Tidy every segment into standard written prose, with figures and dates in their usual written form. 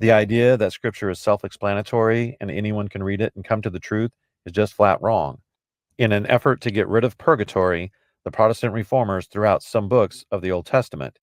The idea that scripture is self explanatory and anyone can read it and come to the truth is just flat wrong. In an effort to get rid of purgatory, the Protestant reformers threw out some books of the Old Testament.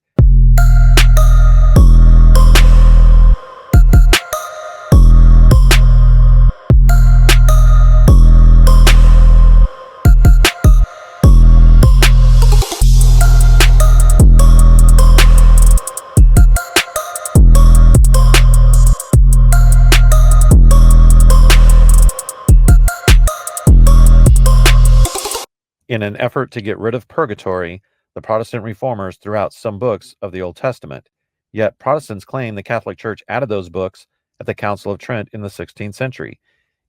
In an effort to get rid of purgatory, the Protestant reformers threw out some books of the Old Testament. Yet Protestants claim the Catholic Church added those books at the Council of Trent in the 16th century.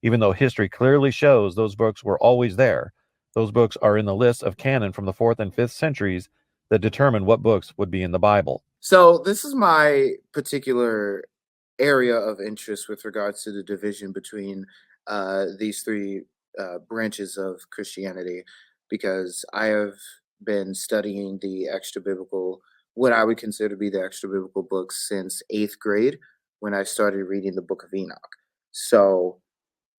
Even though history clearly shows those books were always there, those books are in the list of canon from the 4th and 5th centuries that determine what books would be in the Bible. So this is my particular area of interest with regards to the division between these three branches of Christianity, because I have been studying the extra biblical, what I would consider to be the extra biblical books since 8th grade, when I started reading the Book of Enoch. So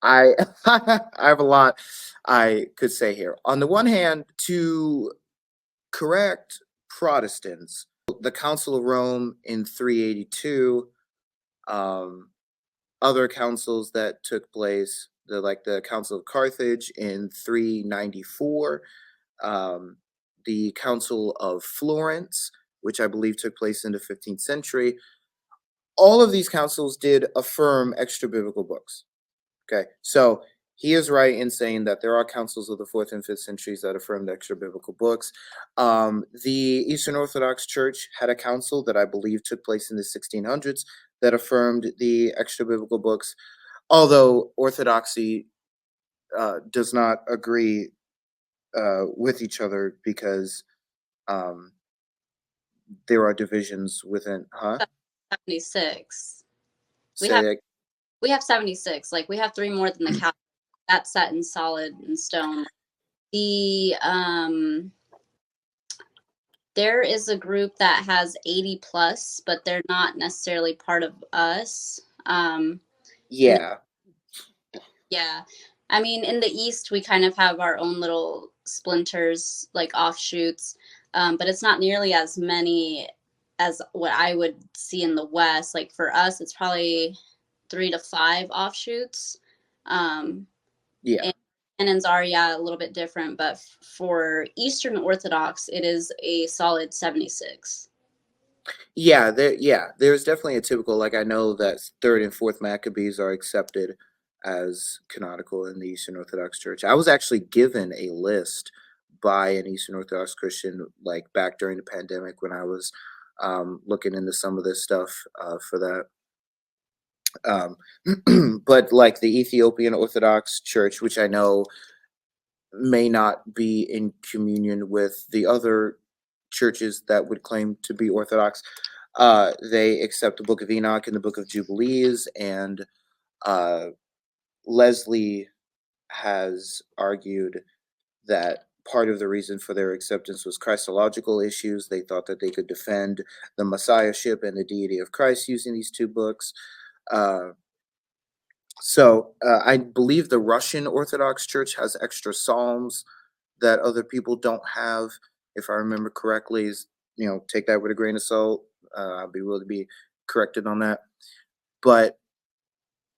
I I have a lot I could say here. On the one hand, to correct Protestants, the Council of Rome in 382, um, other councils that took place, the Council of Carthage in 394, um, the Council of Florence, which I believe took place in the 15th century. All of these councils did affirm extra biblical books. Okay, so he is right in saying that there are councils of the 4th and 5th centuries that affirmed extra biblical books. The Eastern Orthodox Church had a council that I believe took place in the 1600s that affirmed the extra biblical books, although Orthodoxy does not agree with each other, because um, there are divisions within. Huh? 76. Say that. We have 76. Like, we have 3 more than the Catholic. That's set in solid in stone. The there is a group that has 80 plus, but they're not necessarily part of us. Yeah. Yeah. I mean, in the East, we kind of have our own little splinters, like offshoots, but it's not nearly as many as what I would see in the West. Like, for us, it's probably 3 to 5 offshoots. Yeah. And canons are, a little bit different, but for Eastern Orthodox, it is a solid 76. Yeah, there's definitely a typical, like, I know that 3rd and 4th Maccabees are accepted as canonical in the Eastern Orthodox Church. I was actually given a list by an Eastern Orthodox Christian, like, back during the pandemic, when I was looking into some of this stuff for that. But like the Ethiopian Orthodox Church, which I know may not be in communion with the other churches that would claim to be Orthodox, they accept the Book of Enoch and the Book of Jubilees, and Leslie has argued that part of the reason for their acceptance was Christological issues. They thought that they could defend the Messiahship and the deity of Christ using these 2 books. So I believe the Russian Orthodox Church has extra Psalms that other people don't have, if I remember correctly. Take that with a grain of salt. I'll be willing to be corrected on that. But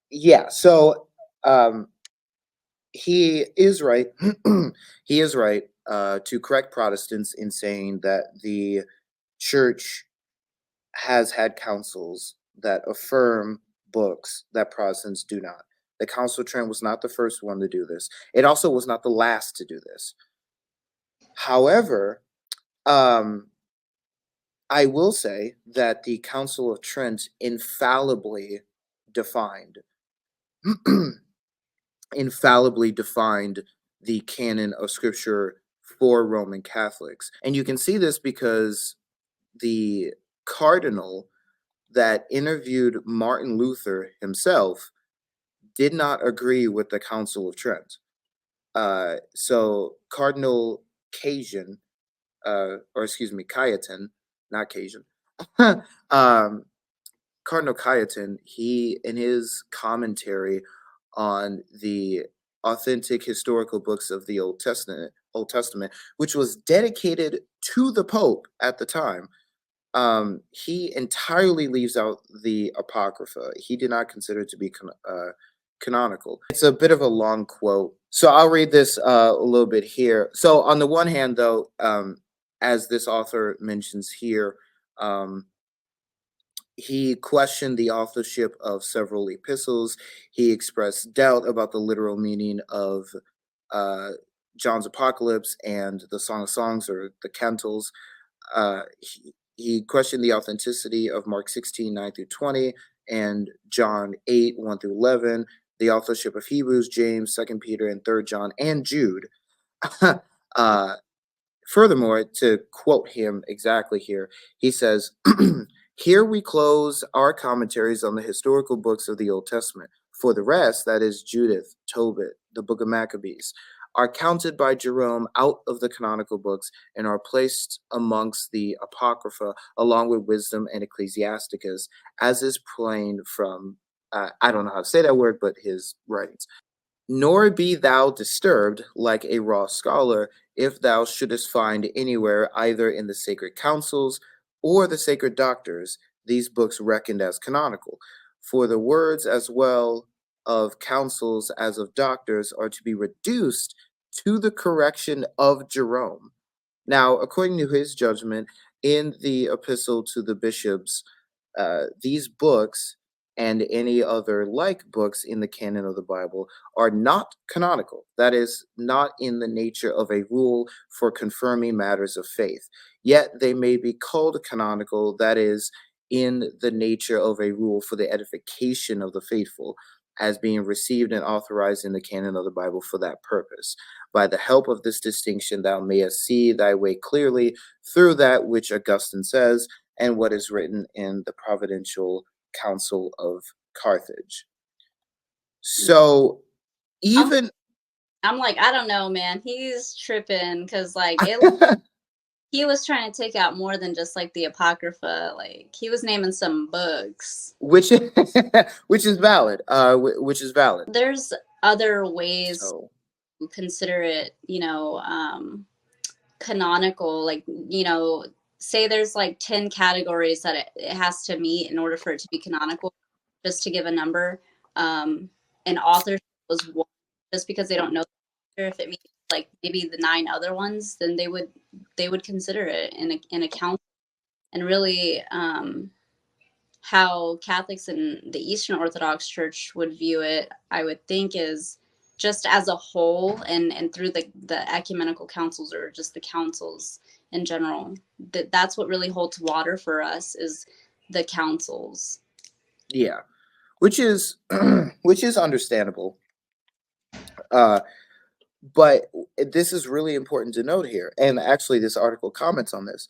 yeah, so he is right. He is right to correct Protestants in saying that the church has had councils that affirm books that Protestants do not. The Council of Trent was not the first one to do this. It also was not the last to do this. However, I will say that the Council of Trent infallibly defined the canon of Scripture for Roman Catholics. And you can see this because the cardinal that interviewed Martin Luther himself did not agree with the Council of Trent. So Cardinal Cajetan, Cajetan, not Cajun. Cardinal Cayetan, he in his commentary on the authentic historical books of the Old Testament, which was dedicated to the Pope at the time, he entirely leaves out the Apocrypha. He did not consider it to be canonical. It's a bit of a long quote, so I'll read this a little bit here. So, on the one hand, though, as this author mentions here, he questioned the authorship of several epistles. He expressed doubt about the literal meaning of John's Apocalypse and the Song of Songs, or the Cantils. He questioned the authenticity of Mark 16, 9 through 20, and John 8, 1 through 11, the authorship of Hebrews, James, 2 Peter, and 3 John, and Jude. Furthermore, to quote him exactly here, he says, "Here we close our commentaries on the historical books of the Old Testament. For the rest, that is Judith, Tobit, the book of Maccabees, are counted by Jerome out of the canonical books and are placed amongst the Apocrypha along with Wisdom and Ecclesiasticus, as is plain from, I don't know how to say that word, but his writings. Nor be thou disturbed like a raw scholar if thou shouldest find anywhere, either in the sacred councils or the sacred doctors, these books reckoned as canonical. For the words as well of councils as of doctors are to be reduced to the correction of Jerome. Now, according to his judgment, in the epistle to the bishops, these books and any other like books in the canon of the Bible are not canonical. That is, not in the nature of a rule for confirming matters of faith. Yet they may be called canonical, that is, in the nature of a rule for the edification of the faithful, as being received and authorized in the canon of the Bible for that purpose. By the help of this distinction, thou mayest see thy way clearly through that which Augustine says, and what is written in the Providential Council of Carthage." So even I'm like, I don't know, man. He's tripping because like it, he was trying to take out more than just like the Apocrypha. Like he was naming some books. which which is valid. Which is valid. There's other ways So to consider it, canonical. Like, say there's like 10 categories that it has to meet in order for it to be canonical, just to give a number. And authorship was one, just because they don't know if it means like maybe the 9 other ones, then they would consider it in a count. And really, how Catholics in the Eastern Orthodox Church would view it, I would think, is just as a whole, and through the ecumenical councils, or just the councils in general. That's what really holds water for us, is the councils. yeah, which is which is understandable. But this is really important to note here, and actually, this article comments on this.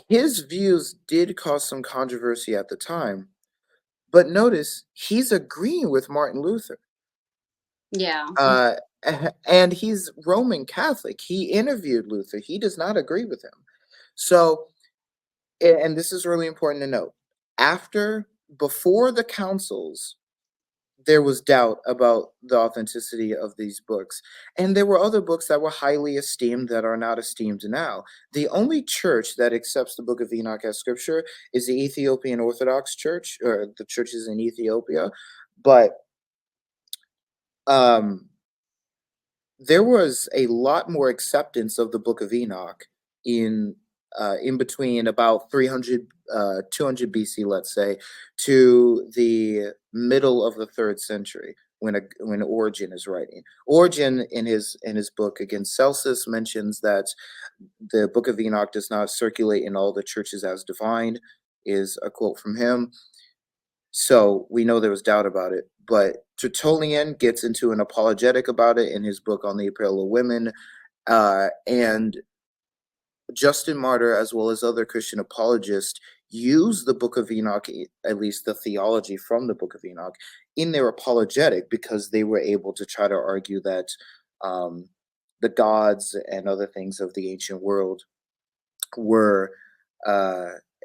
His views did cause some controversy at the time, but notice he's agreeing with Martin Luther. Yeah. And he's Roman Catholic. He interviewed Luther. He does not agree with him. So, and this is really important to note. Before the councils, there was doubt about the authenticity of these books. And there were other books that were highly esteemed that are not esteemed now. The only church that accepts the Book of Enoch as scripture is the Ethiopian Orthodox Church, or the churches in Ethiopia. But there was a lot more acceptance of the Book of Enoch in between about 200 BC, let's say, to the middle of the 3rd century, when Origen is writing. Origen, in his book Against Celsus, mentions that the Book of Enoch does not circulate in all the churches as divine, is a quote from him. So we know there was doubt about it. But Tertullian gets into an apologetic about it in his book on the Apparel of Women, and Justin Martyr, as well as other Christian apologists, use the Book of Enoch, at least the theology from the Book of Enoch, in their apologetic, because they were able to try to argue that the gods and other things of the ancient world were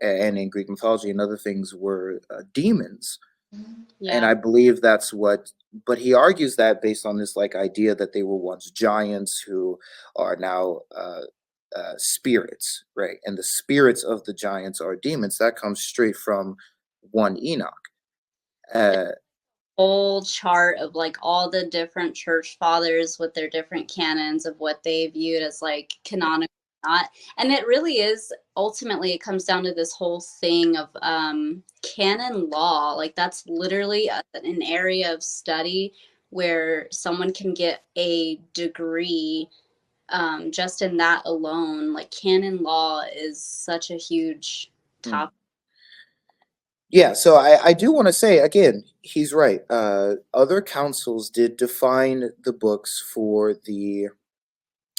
and in Greek mythology and other things were demons. And Yeah. I believe that's what, but he argues that based on this like idea that they were once giants who are now spirits, right? And the spirits of the giants are demons. That comes straight from one Enoch. Uh, Whole chart of like all the different church fathers with their different canons of what they viewed as like canonical or not. And it really is, ultimately it comes down to this whole thing of canon law. Like that's literally an area of study where someone can get a degree just in that alone. Like canon law is such a huge topic. Yeah, so I do want to say again, he's right. Other councils did define the books for the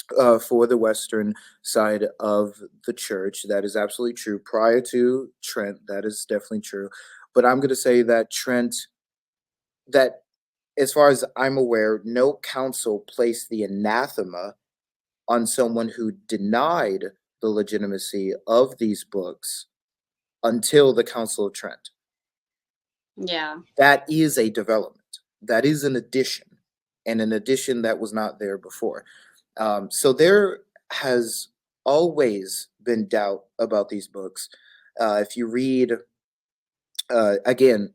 western side of the church. That is absolutely true. Prior to Trent, that is definitely true. But I'm going to say that that as far as I'm aware, no council placed the anathema on someone who denied the legitimacy of these books until the Council of Trent. Yeah. That is a development. That is an addition, and an addition that was not there before. So there has always been doubt about these books. If you read, again,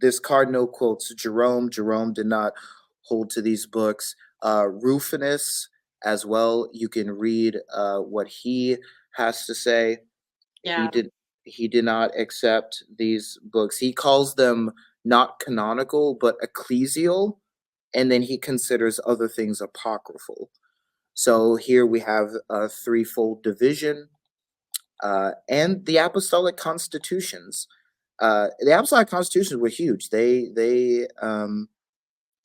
this cardinal quotes Jerome. Jerome did not hold to these books. Rufinus as well. You can read what he has to say. Yeah. He did not accept these books. He calls them not canonical but ecclesial, and then he considers other things apocryphal. So here we have a threefold division, and the apostolic constitutions. The apostolic constitutions were huge. They were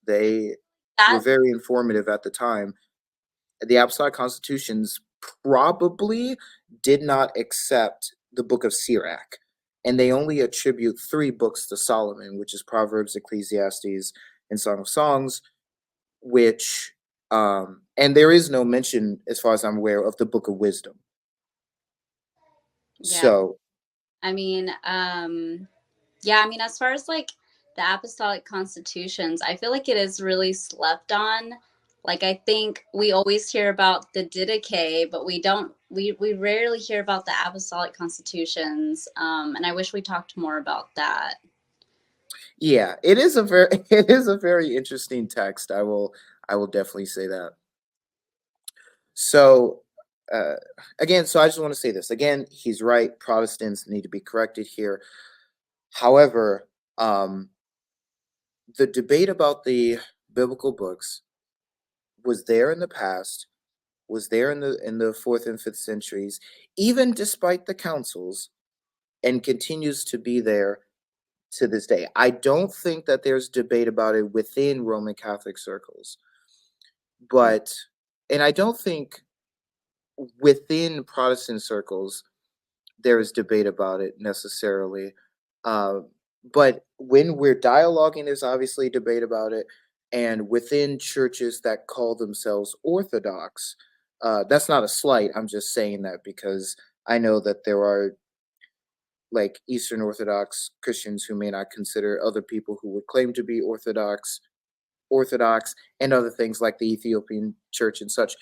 That very informative at the time. The apostolic constitutions probably did not accept the book of Sirach, and they only attribute 3 books to Solomon, which is Proverbs, Ecclesiastes, and Song of Songs, which and there is no mention, as far as I'm aware, of the book of wisdom. yeah. So I mean, yeah, I mean, as far as like the apostolic constitutions, I feel like it is really slept on. Like, I think we always hear about the Didache, but we rarely hear about the apostolic constitutions. And I wish we talked more about that. yeah, it is a very it is a very interesting text. I will definitely say that. So uh, again, so I just want to say this again. He's right. Protestants need to be corrected here. However, the debate about the biblical books was there in the past, was there in the 4th and 5th centuries, even despite the councils, and continues to be there to this day. I don't think that there's debate about it within Roman Catholic circles, but and I don't think within Protestant circles there is debate about it necessarily. Uh, but when we're dialoguing, there's obviously debate about it. And within churches that call themselves Orthodox, that's not a slight. I'm just saying that because I know that there are like Eastern Orthodox Christians who may not consider other people who would claim to be Orthodox, and other things like the Ethiopian Church and such.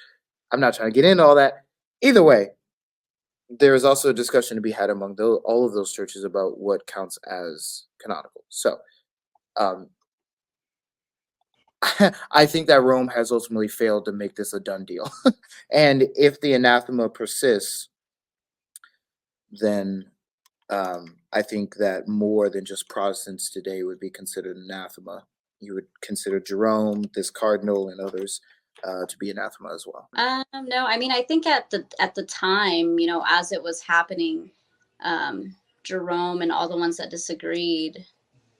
I'm not trying to get into all that. Either way, there is also a discussion to be had among all of those churches about what counts as canonical. So, um, I think that Rome has ultimately failed to make this a done deal. And if the anathema persists, then I think that more than just Protestants today would be considered anathema. You would consider Jerome, this cardinal, and others to be anathema as well. No, I mean, I think at the time, you know, as it was happening, Jerome and all the ones that disagreed,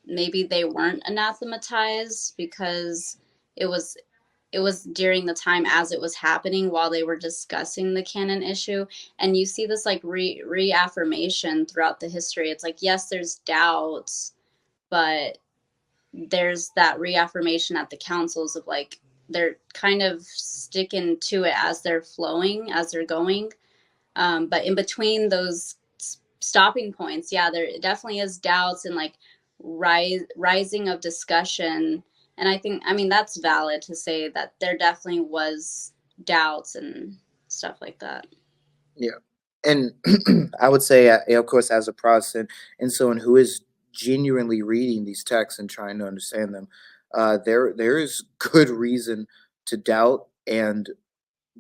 maybe they weren't anathematized because it was during the time as it was happening while they were discussing the canon issue. And you see this like reaffirmation throughout the history. It's like, yes, there's doubts, but there's that reaffirmation at the councils of like they're kind of sticking to it as they're flowing, as they're going. But in between those stopping points. Yeah, there definitely is doubts and like rising of discussion. And I mean, that's valid to say that there definitely was doubts and stuff like that. Yeah. And I would say, of course, as a Protestant and someone who is genuinely reading these texts and trying to understand them, there is good reason to doubt.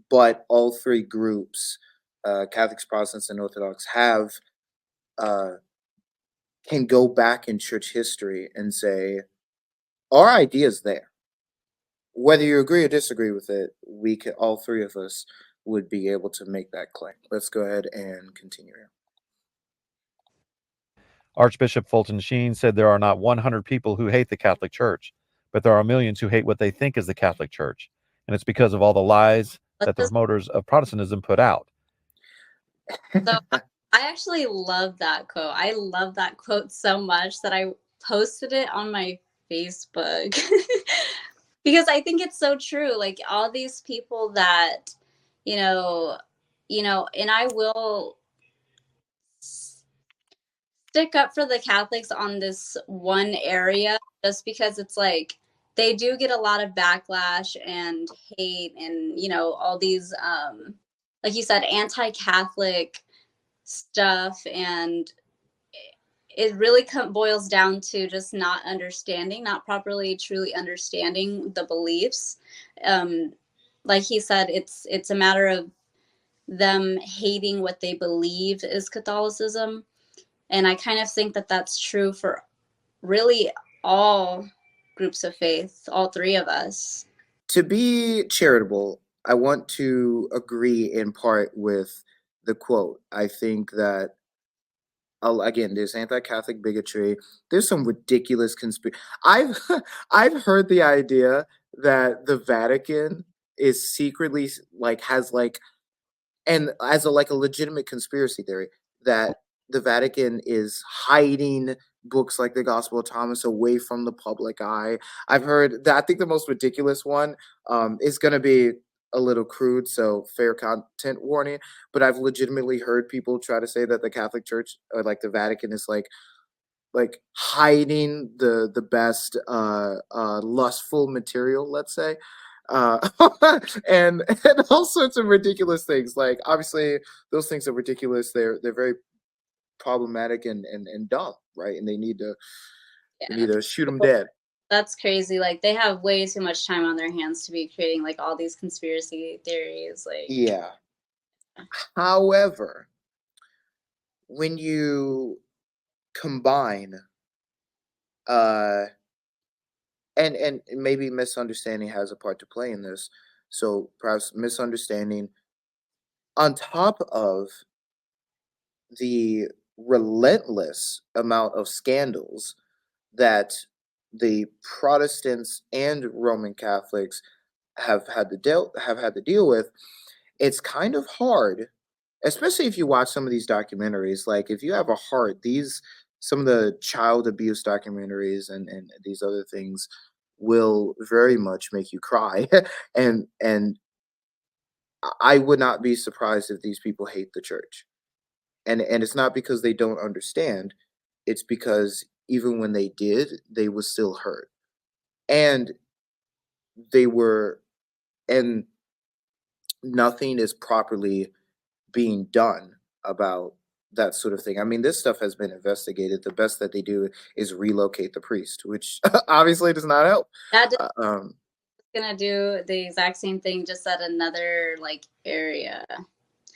But all three groups, Catholics, Protestants, and Orthodox, uh, can go back in church history and say our idea's there. Whether you agree or disagree with it, all three of us would be able to make that claim. Let's go ahead and continue here. Archbishop Fulton Sheen said there are not 100 people who hate the Catholic Church, but there are millions who hate what they think is the Catholic Church. And it's because of all the lies that the promoters of Protestantism put out. So I actually love that quote. I love that quote so much that I posted it on my Facebook because I think it's so true. Like all these people that, you know, and I will stick up for the Catholics on this one area just because it's like they do get a lot of backlash and hate and, all these, like you said, anti-Catholic stuff, and it really boils down to just not properly truly understanding the beliefs. Like he said, it's a matter of them hating what they believe is Catholicism, and I kind of think that that's true for really all groups of faith, all three of us. To be charitable, I want to agree in part with the quote. I think that, again, there's anti-Catholic bigotry. There's some ridiculous conspiracy. I've heard the idea that the Vatican is secretly has and as a legitimate conspiracy theory, that the Vatican is hiding books like the Gospel of Thomas away from the public eye. I've heard that. I think the most ridiculous one is going to be a little crude, so fair content warning. But I've legitimately heard people try to say that the Catholic Church or the Vatican is hiding the best lustful material, let's say. And all sorts of ridiculous things. Like, obviously those things are ridiculous. They're very problematic and dumb, right? And they need to shoot them dead. That's crazy. Like, they have way too much time on their hands to be creating all these conspiracy theories. Yeah. However, when you combine and maybe misunderstanding has a part to play in this. So perhaps misunderstanding on top of the relentless amount of scandals that the Protestants and Roman Catholics have had to deal with, it's kind of hard, especially if you watch some of these documentaries. Like, if you have a heart, some of the child abuse documentaries and these other things will very much make you cry. and I would not be surprised if these people hate the church. And it's not because they don't understand. It's because even when they did, they were still hurt. And and nothing is properly being done about that sort of thing. I mean, this stuff has been investigated. The best that they do is relocate the priest, which obviously does not help. That gonna do the exact same thing, just at another area.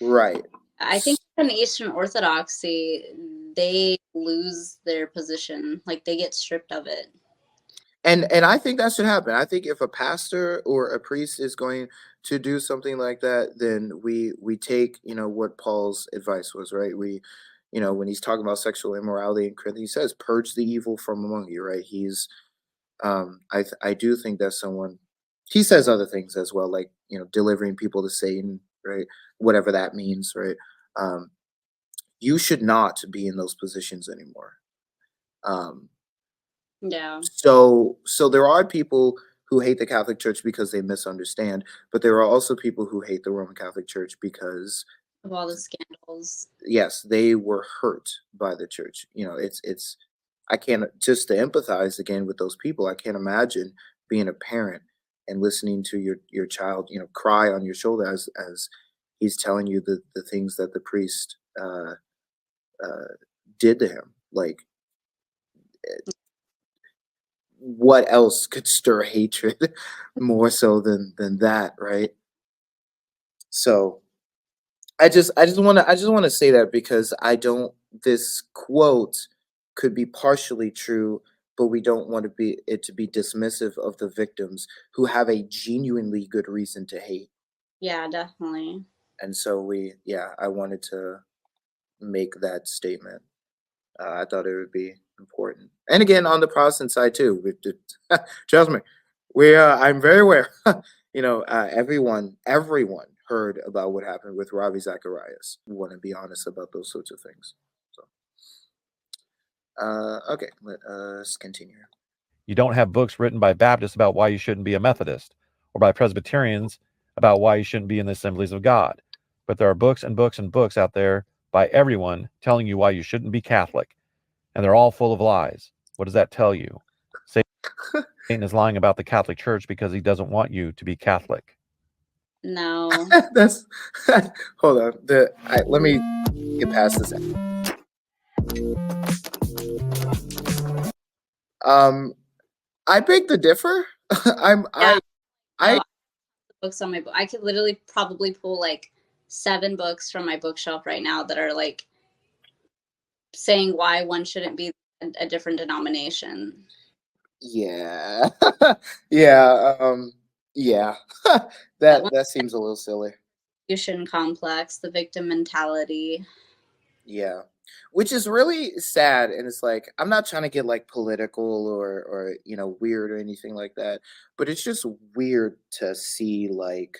Right. I think in Eastern Orthodoxy, they lose their position. They get stripped of it. And I think that should happen. I think if a pastor or a priest is going to do something like that, then we take, what Paul's advice was, right? We, when he's talking about sexual immorality in Corinthians, he says, purge the evil from among you, right? He's, I do think that he says other things as well, like, delivering people to Satan, right? Whatever that means, right? You should not be in those positions anymore. Yeah. So there are people who hate the Catholic Church because they misunderstand, but there are also people who hate the Roman Catholic Church because Of all the scandals. Yes, they were hurt by the church. It's I can't, just to empathize again with those people. I can't imagine being a parent and listening to your child, cry on your shoulder as he's telling you the things that the priest uh, did to him. Like, what else could stir hatred more so than that, right? So I just want to say that because I don't this quote could be partially true, but we don't want it to be dismissive of the victims who have a genuinely good reason to hate. Yeah, definitely. And so I wanted to make that statement. I thought it would be important. And again, on the Protestant side too, trust me, I'm very aware. Everyone heard about what happened with Ravi Zacharias. We want to be honest about those sorts of things. So, okay, let us continue. You don't have books written by Baptists about why you shouldn't be a Methodist, or by Presbyterians about why you shouldn't be in the Assemblies of God. But there are books and books and books out there by everyone telling you why you shouldn't be Catholic. And they're all full of lies. What does that tell you? Satan is lying about the Catholic Church because he doesn't want you to be Catholic. No. That's hold on. Let me get past this. I beg to differ. Yeah. I No, books on my book. I could literally probably pull like 7 books from my bookshelf right now that are like saying why one shouldn't be a different denomination. yeah. Yeah, yeah. That one That seems a little silly. execution complex, the victim mentality. Yeah. Which is really sad, and it's like I'm not trying to get like political or weird or anything like that, but it's just weird to see, like,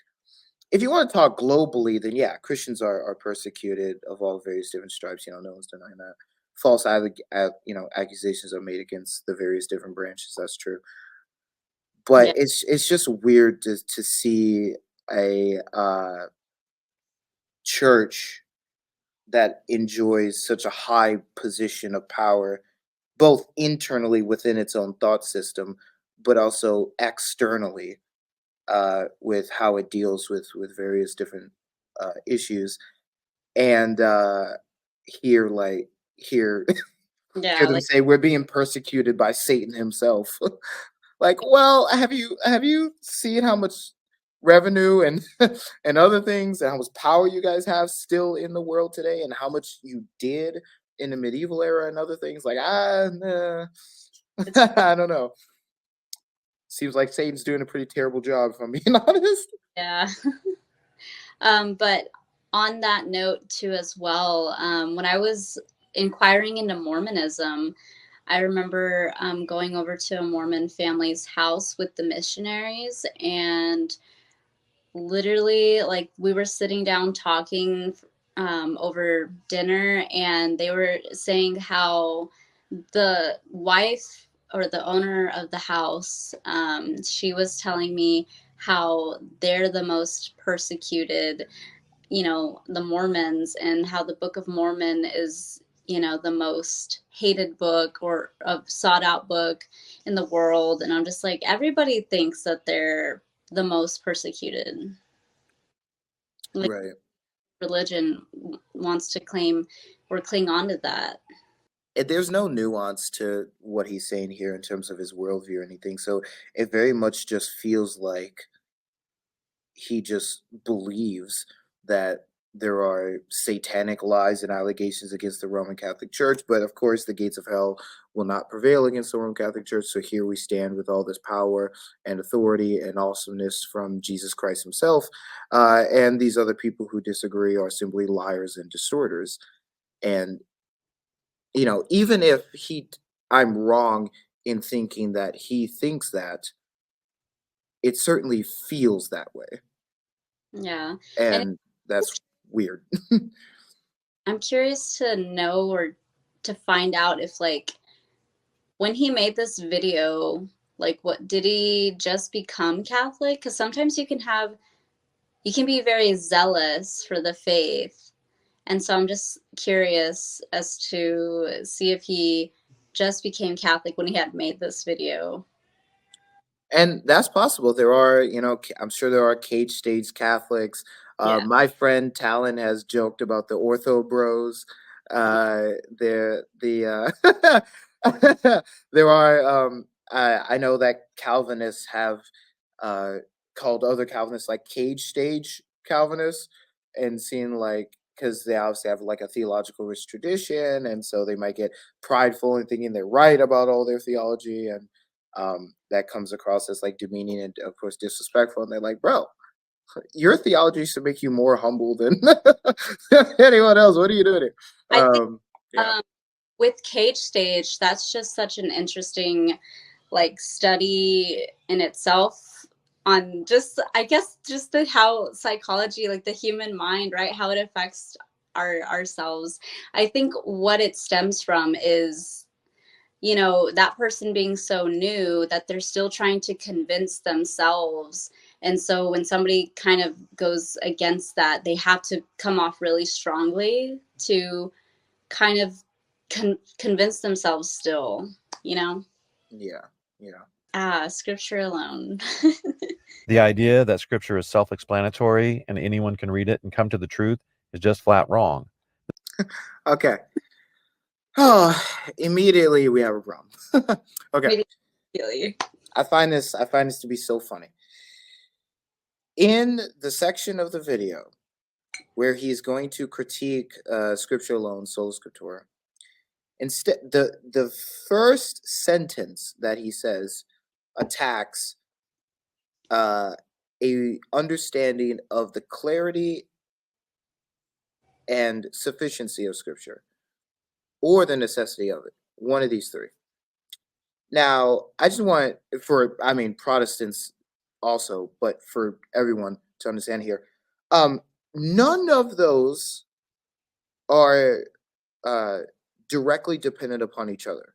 if you want to talk globally, then yeah, Christians are persecuted of all various different stripes. No one's denying that. False accusations are made against the various different branches. That's true. But Yeah. it's just weird to see a church that enjoys such a high position of power, both internally within its own thought system, but also externally, with how it deals with various different issues. And hear like hear hear Yeah, them like say we're being persecuted by Satan himself. Like, well, have you seen how much revenue and and other things and how much power you guys have still in the world today, and how much you did in the medieval era and other things? Like, nah, it's I don't know. Seems like Satan's doing a pretty terrible job, if I'm being honest. yeah. But on that note too as well, when I was inquiring into Mormonism, I remember going over to a Mormon family's house with the missionaries, and literally, like, we were sitting down talking over dinner, and they were saying how the wife or the owner of the house, she was telling me how they're the most persecuted, the Mormons, and how the Book of Mormon is, the most hated book or a sought out book in the world. And I'm just like, everybody thinks that they're the most persecuted. Like, Right. religion wants to claim or cling on to that. There's no nuance to what he's saying here in terms of his worldview or anything. So it very much just feels like he just believes that there are satanic lies and allegations against the Roman Catholic Church, but of course the gates of hell will not prevail against the Roman Catholic Church. So here we stand with all this power and authority and awesomeness from Jesus Christ himself, and these other people who disagree are simply liars and distorters. And even if I'm wrong in thinking that he thinks that, it certainly feels that way, Yeah. And and that's weird. I'm curious to know or to find out if, like, when he made this video, like, what did he just become Catholic? Because sometimes you can be very zealous for the faith, And so I'm just curious as to see if he just became Catholic when he had made this video. And that's possible. There are, I'm sure there are cage stage Catholics. Yeah. My friend Talon has joked about the Ortho Bros. There are. I know that Calvinists have uh, called other Calvinists like cage stage Calvinists, and seen like because they obviously have like a theological rich tradition, and so they might get prideful and thinking they're right about all their theology, and that comes across as like demeaning and of course disrespectful. And they're like, bro, your theology should make you more humble than anyone else. What are you doing here? I think Yeah. with cage stage, that's just such an interesting like study in itself on just I guess just the how psychology, like the human mind, right, how it affects ourselves. I think what it stems from is, you know, that person being so new that they're still trying to convince themselves. And so when somebody kind of goes against that, they have to come off really strongly to kind of convince themselves still, you know? Yeah. Yeah. Scripture alone. The idea that scripture is self-explanatory and anyone can read it and come to the truth is just flat wrong. Okay. Oh, immediately we have a problem. Okay. Really. I find this to be so funny. In the section of the video where he's going to critique scripture alone, sola scriptura, instead the first sentence that he says attacks a understanding of the clarity and sufficiency of scripture or the necessity of it. One of these three. Now, I just want Protestants also, but for everyone to understand here, none of those are directly dependent upon each other.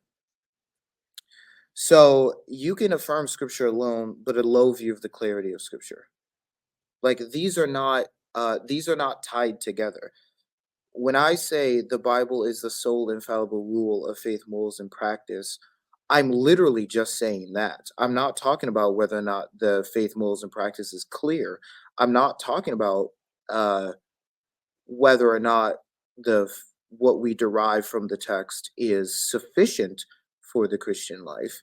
So you can affirm scripture alone, but a low view of the clarity of scripture. Like these are not tied together. When I say the Bible is the sole infallible rule of faith, morals, and practice, I'm literally just saying that. I'm not talking about whether or not the faith, morals, and practice is clear. I'm not talking about whether or not what we derive from the text is sufficient for the Christian life.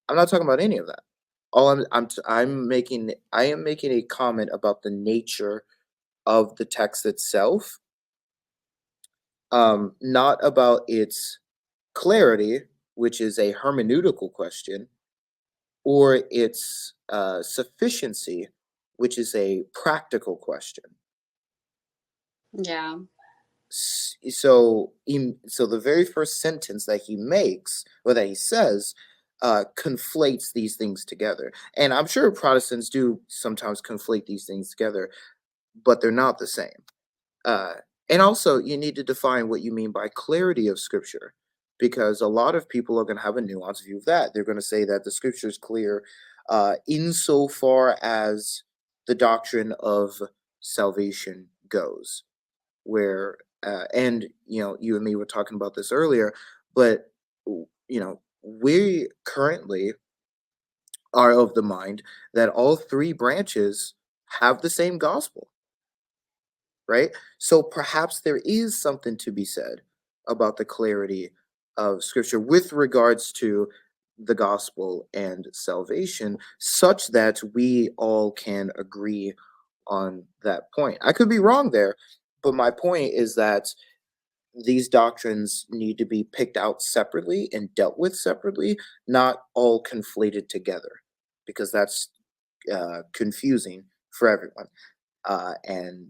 I'm not talking about any of that. All I am making a comment about the nature of the text itself, not about its clarity, which is a hermeneutical question, or its sufficiency, which is a practical question. Yeah. So the very first sentence that he makes or that he says conflates these things together. And I'm sure Protestants do sometimes conflate these things together, but they're not the same. And also, you need to define what you mean by clarity of scripture, because a lot of people are going to have a nuanced view of that. They're going to say that the scripture is clear insofar as the doctrine of salvation goes, where, and, you and me were talking about this earlier, but, we currently are of the mind that all three branches have the same gospel, right? So perhaps there is something to be said about the clarity of scripture with regards to the gospel and salvation, such that we all can agree on that point. I could be wrong there, but my point is that these doctrines need to be picked out separately and dealt with separately, not all conflated together, because that's confusing for everyone. And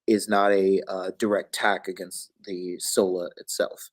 is not a direct attack against the sola itself.